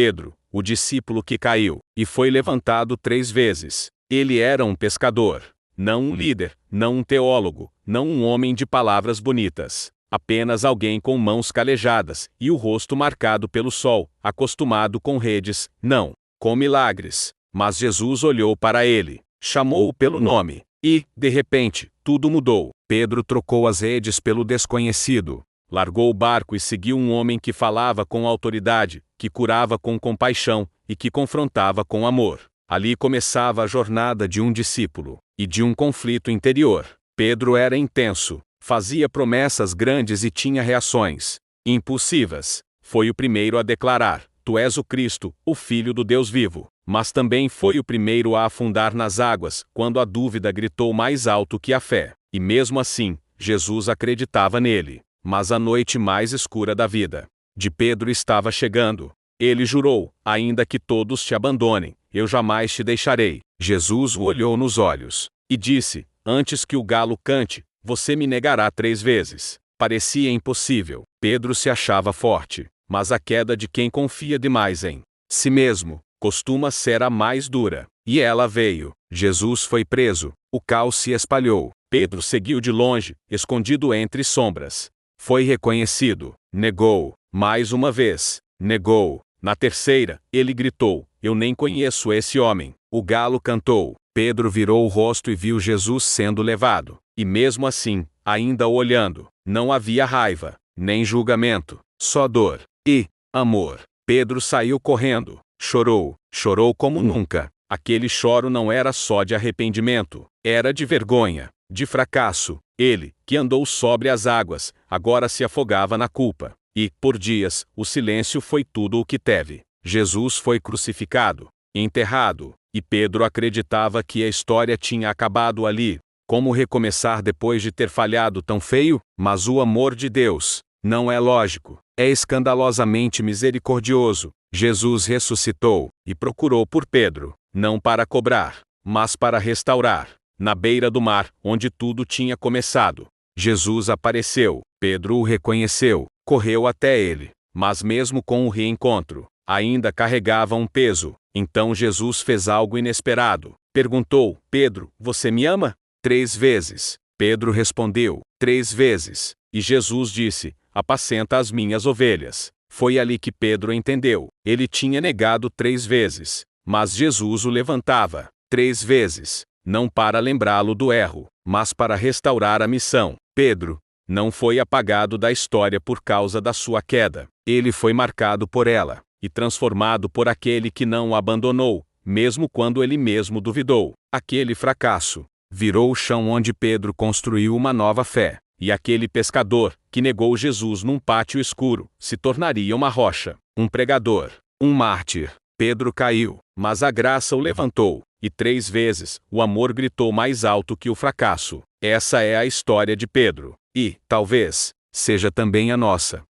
Pedro, o discípulo que caiu, e foi levantado 3 vezes. Ele era um pescador, não um líder, não um teólogo, não um homem de palavras bonitas. Apenas alguém com mãos calejadas e o rosto marcado pelo sol, acostumado com redes, não com milagres. Mas Jesus olhou para ele, chamou-o pelo nome, e, de repente, tudo mudou. Pedro trocou as redes pelo desconhecido, largou o barco e seguiu um homem que falava com autoridade, que curava com compaixão e que confrontava com amor. Ali começava a jornada de um discípulo e de um conflito interior. Pedro era intenso, fazia promessas grandes e tinha reações impulsivas. Foi o primeiro a declarar: "Tu és o Cristo, o Filho do Deus vivo." Mas também foi o primeiro a afundar nas águas, quando a dúvida gritou mais alto que a fé. E mesmo assim, Jesus acreditava nele. Mas a noite mais escura da vida de Pedro estava chegando. Ele jurou: "Ainda que todos te abandonem, eu jamais te deixarei." Jesus o olhou nos olhos e disse: "Antes que o galo cante, você me negará 3 vezes." Parecia impossível. Pedro se achava forte, mas a queda de quem confia demais em si mesmo costuma ser a mais dura. E ela veio. Jesus foi preso. O caos se espalhou. Pedro seguiu de longe, escondido entre sombras. Foi reconhecido. Negou. Mais uma vez. Negou. Na terceira, ele gritou: "Eu nem conheço esse homem." O galo cantou. Pedro virou o rosto e viu Jesus sendo levado. E mesmo assim, ainda olhando, não havia raiva, nem julgamento, só dor e amor. Pedro saiu correndo. Chorou como nunca. Aquele choro não era só de arrependimento, era de vergonha, de fracasso. Ele, que andou sobre as águas, agora se afogava na culpa. E, por dias, o silêncio foi tudo o que teve. Jesus foi crucificado, enterrado, e Pedro acreditava que a história tinha acabado ali. Como recomeçar depois de ter falhado tão feio? Mas o amor de Deus não é lógico, é escandalosamente misericordioso. Jesus ressuscitou e procurou por Pedro, não para cobrar, mas para restaurar. Na beira do mar, onde tudo tinha começado, Jesus apareceu. Pedro o reconheceu, correu até ele, mas mesmo com o reencontro, ainda carregava um peso. Então Jesus fez algo inesperado. Perguntou: "Pedro, você me ama?" 3 vezes. Pedro respondeu: 3 vezes. E Jesus disse: "Apacenta as minhas ovelhas." Foi ali que Pedro entendeu. Ele tinha negado 3 vezes, mas Jesus o levantava 3 vezes, não para lembrá-lo do erro, mas para restaurar a missão. Pedro não foi apagado da história por causa da sua queda. Ele foi marcado por ela e transformado por aquele que não o abandonou, mesmo quando ele mesmo duvidou. Aquele fracasso virou o chão onde Pedro construiu uma nova fé. E aquele pescador, que negou Jesus num pátio escuro, se tornaria uma rocha, um pregador, um mártir. Pedro caiu, mas a graça o levantou, e 3 vezes, o amor gritou mais alto que o fracasso. Essa é a história de Pedro, e, talvez, seja também a nossa.